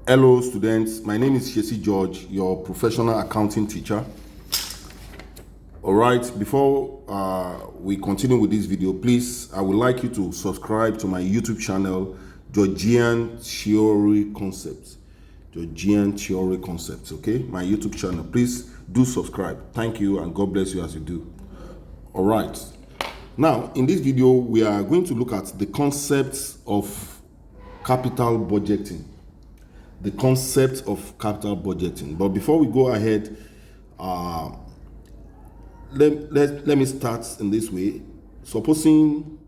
Hello students, my name is Shesi George, your professional accounting teacher. Alright, before we continue with this video, please, I would like you to subscribe to my YouTube channel, Georgian Theory Concepts. Georgian Theory Concepts, okay? My YouTube channel. Please do subscribe. Thank you and God bless you as you do. Alright, now in this video, we are going to look at the concepts of capital budgeting. The concept of capital budgeting. But before we go ahead, let me start in this way. Supposing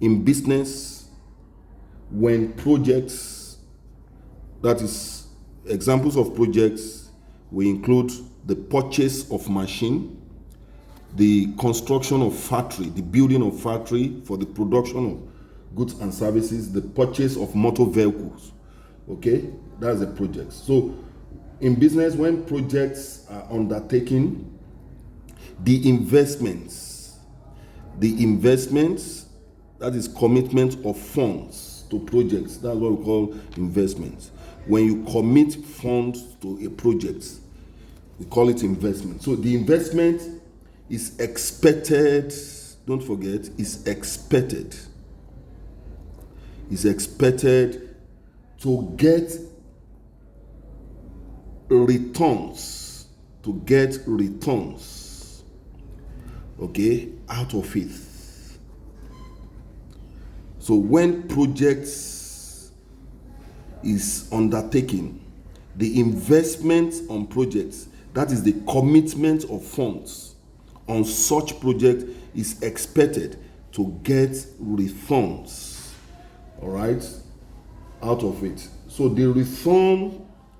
in business, when projects, that is examples of projects, we include the purchase of machine, the construction of factory, the building of factory for the production of goods and services, the purchase of motor vehicles. Okay, that's a project. So in business, when projects are undertaken, the investments, that is commitment of funds to projects, that's what we call investments. When you commit funds to a project, we call it investment. So the investment is expected, don't forget, is expected to get returns, okay, out of it. So when projects is undertaken, the investment on projects, that is the commitment of funds on such project, is expected to get returns, all right, out of it. So the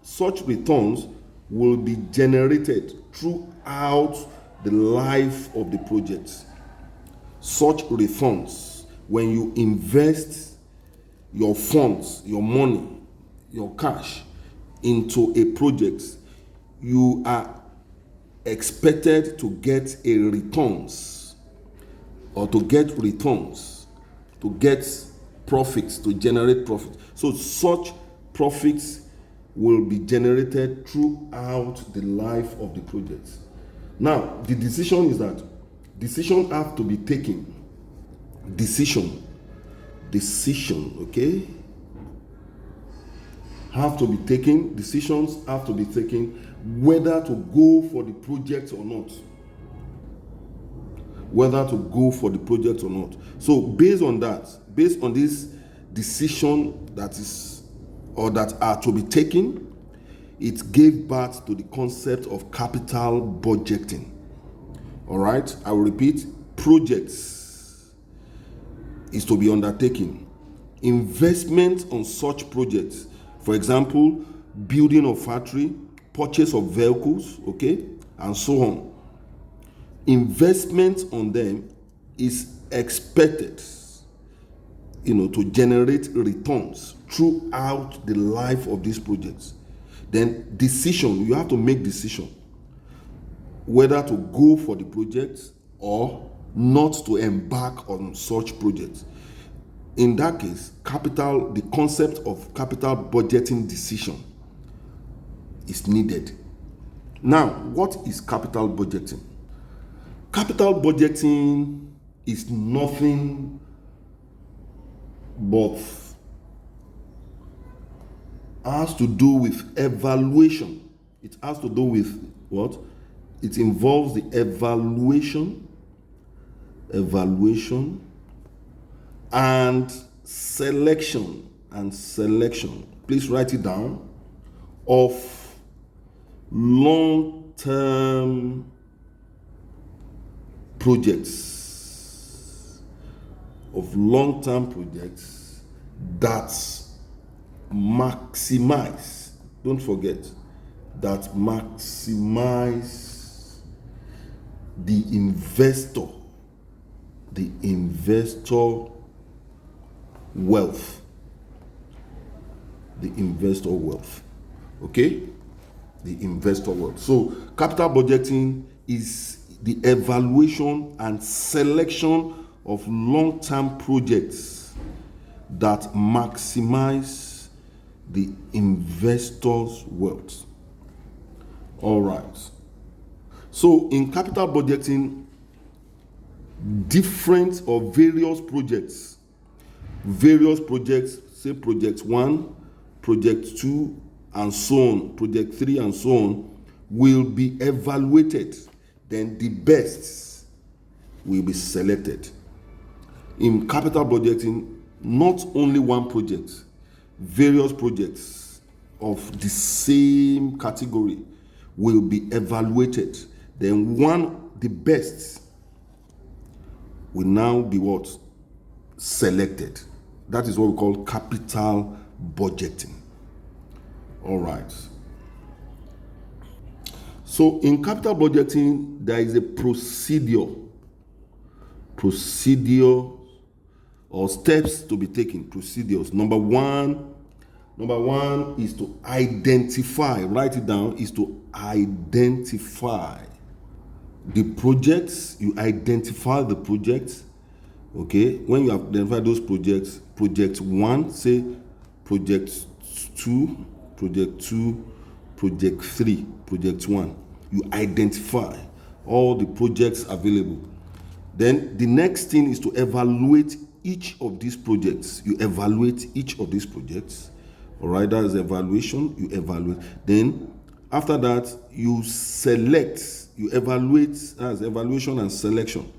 such returns will be generated throughout the life of the project. Such returns, when you invest your funds, your money, your cash into a project, you are expected to get a returns, or to get returns, to get profits, to generate profit. So such profits will be generated throughout the life of the project. Now, the decision is that decisions have to be taken. Decision, okay? Have to be taken. Decisions have to be taken whether to go for the project or not. So based on this decision that are to be taken, it gave birth to the concept of capital budgeting. All right, I will repeat: projects is to be undertaken. Investment on such projects, for example, building of factory, purchase of vehicles, okay, and so on. Investment on them is expected, to generate returns throughout the life of these projects. Then decision, you have to make decision whether to go for the project or not to embark on such projects. In that case, the concept of capital budgeting decision is needed. Now, what is capital budgeting? Capital budgeting is nothing but has to do with evaluation. It has to do with what? It involves the evaluation and selection. Please write it down. Of long-term projects, that maximize, don't forget, that maximize the investor wealth. Okay, the investor wealth. So capital budgeting is the evaluation and selection of long-term projects that maximize the investor's wealth. All right. So in capital budgeting, different or various projects, say project 1, project 2, and so on, project 3 and so on, will be evaluated. Then the best will be selected. In capital budgeting, not only one project, various projects of the same category will be evaluated. Then the best will now be what? Selected. That is what we call capital budgeting. All right. So in capital budgeting, there is a procedure or steps to be taken. Procedures. Number one is to identify. Write it down. Is to identify the projects. You identify the projects. Okay. When you have identified those projects, project 1, say project 2, project 2, project 3, project 1. You identify all the projects available. Then the next thing is to evaluate each of these projects. You evaluate each of these projects. All right, that is evaluation. You evaluate. Then after that, you select. You evaluate as evaluation and selection.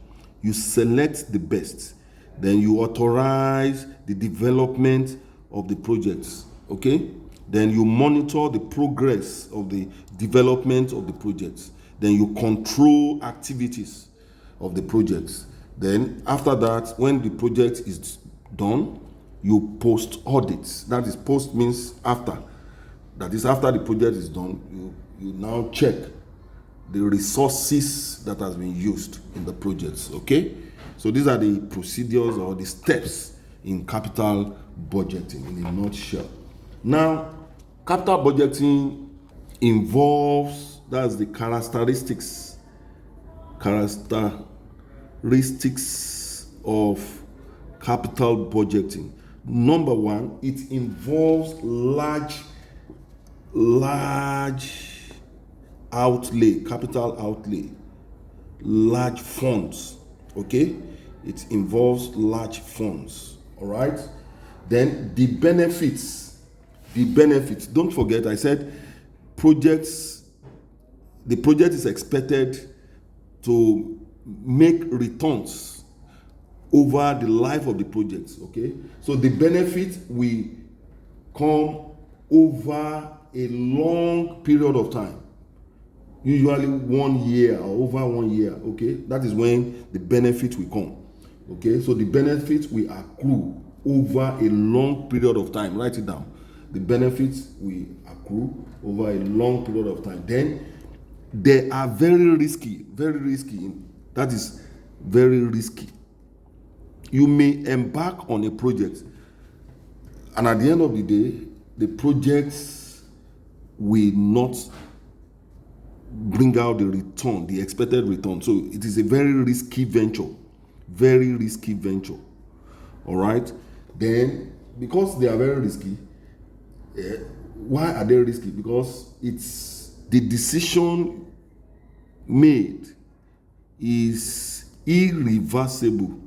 You select the best. Then you authorize the development of the projects. Okay? Then you monitor the progress of the development of the projects. Then you control activities of the projects. Then after that, when the project is done, you post audits. That is, post means after. That is, after the project is done, you now check the resources that has been used in the projects. Okay? So these are the procedures or the steps in capital budgeting in a nutshell. Now, capital budgeting involves, that's the characteristics of capital budgeting. Number one, it involves large outlay, capital outlay, large funds. Okay, it involves large funds. All right. Then the benefits. Don't forget, I said the project is expected to make returns over the life of the projects. Okay, so the benefit will come over a long period of time, usually 1 year or over 1 year. Okay, that is when the benefit will come. Okay, so the benefit will accrue over a long period of time. Write it down. The benefits will accrue over a long period of time. Then they are very risky. That is very risky. You may embark on a project, and at the end of the day, the projects will not bring out the return, the expected return. So it is a very risky venture. All right. Then, because they are very risky, why are they risky? Because it's the decision made is irreversible.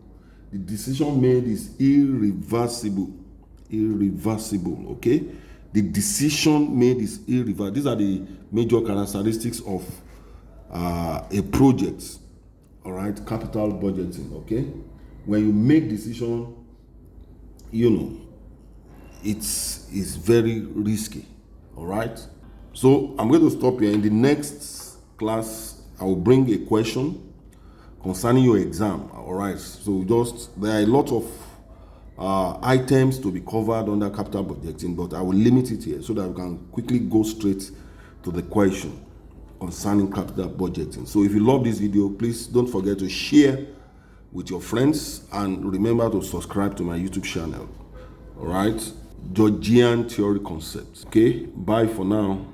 The decision made is irreversible. Okay, the decision made is irreversible. These are the major characteristics of a project. All right, capital budgeting. Okay, when you make decision, it's very risky. All right, so I'm going to stop here. In the next class, I will bring a question concerning your exam. All right, so there are a lot of items to be covered under capital budgeting, but I will limit it here so that we can quickly go straight to the question concerning capital budgeting. So if you love this video, please don't forget to share with your friends and remember to subscribe to my YouTube channel. All right, Georgian Theory Concepts. Okay, bye for now.